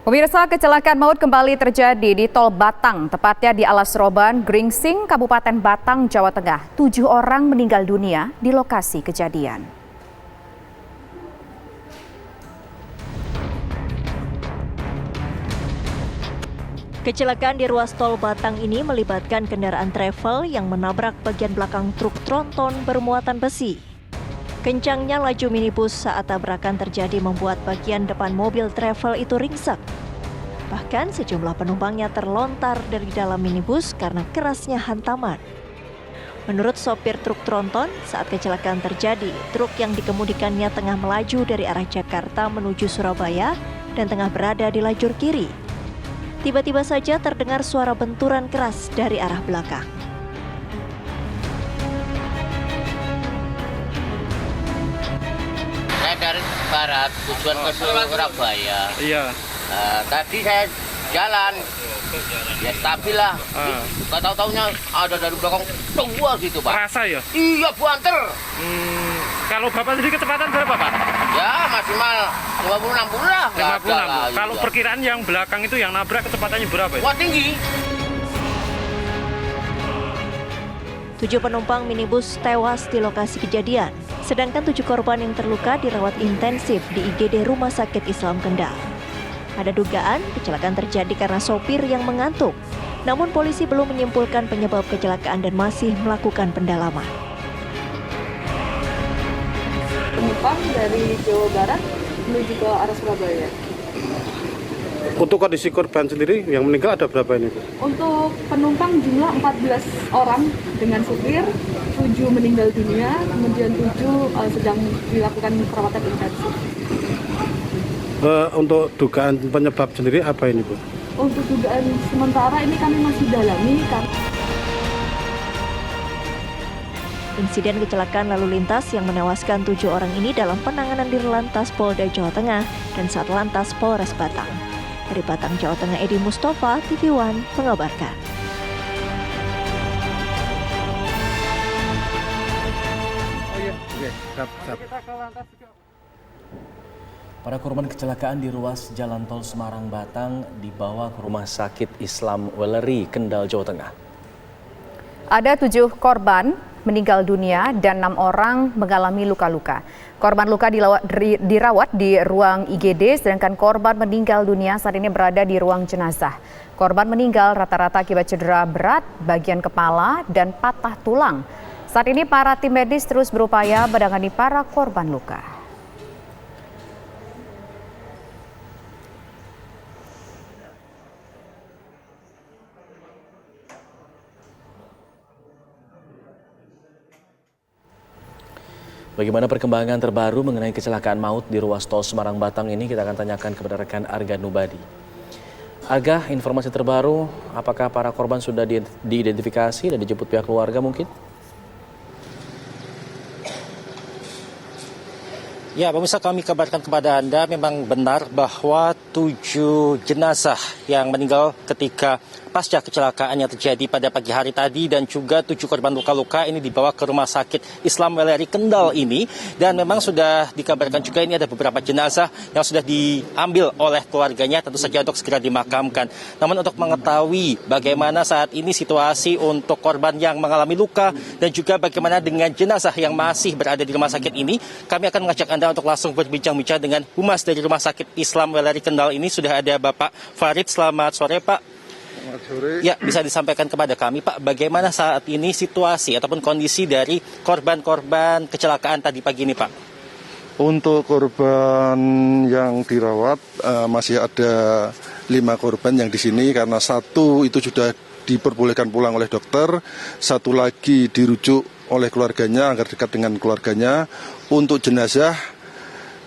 Pemirsa, kecelakaan maut kembali terjadi di Tol Batang, tepatnya di Alas Roban, Gringsing, Kabupaten Batang, Jawa Tengah. 7 orang meninggal dunia di lokasi kejadian. Kecelakaan di ruas Tol Batang ini melibatkan kendaraan travel yang menabrak bagian belakang truk tronton bermuatan besi. Kencangnya laju minibus saat tabrakan terjadi membuat bagian depan mobil travel itu ringsek. Bahkan sejumlah penumpangnya terlontar dari dalam minibus karena kerasnya hantaman. Menurut sopir truk tronton, saat kecelakaan terjadi, truk yang dikemudikannya tengah melaju dari arah Jakarta menuju Surabaya dan tengah berada di lajur kiri. Tiba-tiba saja terdengar suara benturan keras dari arah belakang. Saya dari barat, tujuan ke Surabaya. Iya. Tadi saya jalan, ya stabil lah. Gak tahu-taunya ada dari belakang dua gitu, Pak. Terasa ya? Iya, buanter. Kalau Bapak sendiri kecepatan berapa, Pak? Ya, maksimal 50-60 lah. 50-60. Kalau perkiraan yang belakang itu yang nabrak kecepatannya berapa ya? Wah, tinggi. 7 penumpang minibus tewas di lokasi kejadian, sedangkan 7 korban yang terluka dirawat intensif di IGD Rumah Sakit Islam Kendal. Ada dugaan kecelakaan terjadi karena sopir yang mengantuk, namun polisi belum menyimpulkan penyebab kecelakaan dan masih melakukan pendalaman. Penumpang dari Jawa Barat menuju ke arah Surabaya. Untuk kondisi korban sendiri yang meninggal ada berapa ini, Bu? Untuk penumpang jumlah 14 orang dengan supir, 7 meninggal dunia, kemudian 7 sedang dilakukan perawatan intensif. Untuk dugaan penyebab sendiri apa ini, Bu? Untuk dugaan sementara ini kami masih dalami. Insiden kecelakaan lalu lintas yang menewaskan 7 orang ini dalam penanganan Dirlantas Polda Jawa Tengah dan Satlantas Polres Batang. Dari Batang, Jawa Tengah, Edi Mustafa, TV One, mengabarkan. Para korban kecelakaan di ruas Jalan Tol Semarang Batang dibawa ke Rumah Sakit Islam Weleri, Kendal, Jawa Tengah. Ada 7 korban meninggal dunia dan 6 orang mengalami luka-luka. Korban luka dirawat di ruang IGD, sedangkan korban meninggal dunia saat ini berada di ruang jenazah. Korban meninggal rata-rata akibat cedera berat, bagian kepala, dan patah tulang. Saat ini para tim medis terus berupaya menangani para korban luka. Bagaimana perkembangan terbaru mengenai kecelakaan maut di ruas tol Semarang Batang ini kita akan tanyakan kepada rekan Arga Nubadi. Arga, informasi terbaru, apakah para korban sudah diidentifikasi dan dijemput pihak keluarga mungkin? Ya, pemirsa, kami kabarkan kepada Anda memang benar bahwa 7 jenazah yang meninggal ketika pasca kecelakaan yang terjadi pada pagi hari tadi dan juga 7 korban luka-luka ini dibawa ke Rumah Sakit Islam Weleri Kendal ini, dan memang sudah dikabarkan juga ini ada beberapa jenazah yang sudah diambil oleh keluarganya tentu saja untuk segera dimakamkan. Namun untuk mengetahui bagaimana saat ini situasi untuk korban yang mengalami luka dan juga bagaimana dengan jenazah yang masih berada di rumah sakit ini, kami akan mengajak Anda untuk langsung berbincang-bincang dengan Humas dari Rumah Sakit Islam Weleri Kendal ini. Sudah ada Bapak Farid. Selamat sore, Pak. Ya, bisa disampaikan kepada kami, Pak, bagaimana saat ini situasi ataupun kondisi dari korban-korban kecelakaan tadi pagi ini, Pak? Untuk korban yang dirawat masih ada 5 korban yang di sini, karena 1 itu sudah diperbolehkan pulang oleh dokter, 1 lagi dirujuk oleh keluarganya agar dekat dengan keluarganya. Untuk jenazah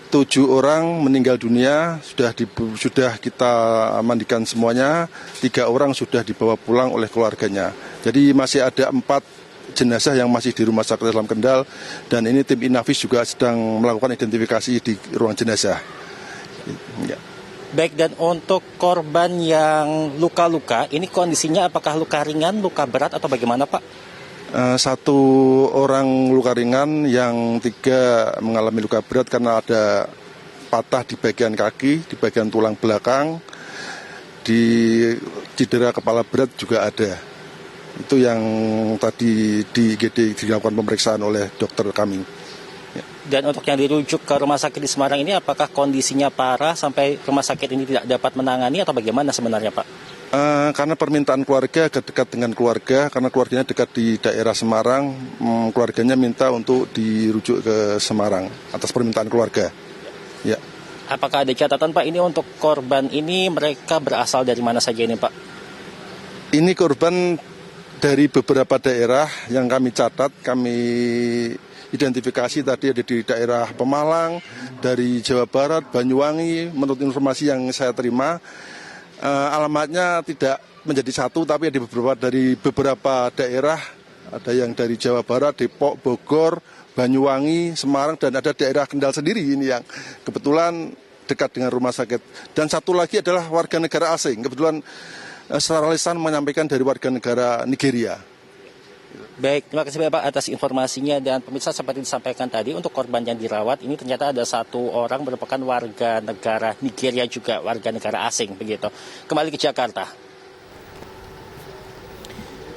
7 orang meninggal dunia sudah kita mandikan semuanya, 3 orang sudah dibawa pulang oleh keluarganya. Jadi masih ada 4 jenazah yang masih di Rumah Sakit Islam Kendal, dan ini tim Inavis juga sedang melakukan identifikasi di ruang jenazah. Ya. Baik, dan untuk korban yang luka-luka, ini kondisinya apakah luka ringan, luka berat atau bagaimana, Pak? 1 orang luka ringan, yang 3 mengalami luka berat karena ada patah di bagian kaki, di bagian tulang belakang. di cedera kepala berat juga ada. Itu yang tadi di IGD dilakukan pemeriksaan oleh dokter kami. Dan untuk yang dirujuk ke rumah sakit di Semarang ini, apakah kondisinya parah sampai rumah sakit ini tidak dapat menangani atau bagaimana sebenarnya Pak? Karena permintaan keluarga, dekat dengan keluarga, karena keluarganya dekat di daerah Semarang, keluarganya minta untuk dirujuk ke Semarang atas permintaan keluarga. Ya. Apakah ada catatan Pak ini untuk korban ini mereka berasal dari mana saja ini Pak? Ini korban dari beberapa daerah yang kami catat, kami identifikasi tadi ada di daerah Pemalang, dari Jawa Barat, Banyuwangi, menurut informasi yang saya terima, alamatnya tidak menjadi satu, tapi ada dari beberapa daerah, ada yang dari Jawa Barat, Depok, Bogor, Banyuwangi, Semarang, dan ada daerah Kendal sendiri ini yang kebetulan dekat dengan rumah sakit. Dan satu lagi adalah warga negara asing, kebetulan secara lisan menyampaikan dari warga negara Nigeria. Baik, terima kasih Bapak atas informasinya. Dan pemirsa, seperti disampaikan tadi, untuk korban yang dirawat ini ternyata ada satu orang merupakan warga negara Nigeria juga, warga negara asing begitu. Kembali ke Jakarta.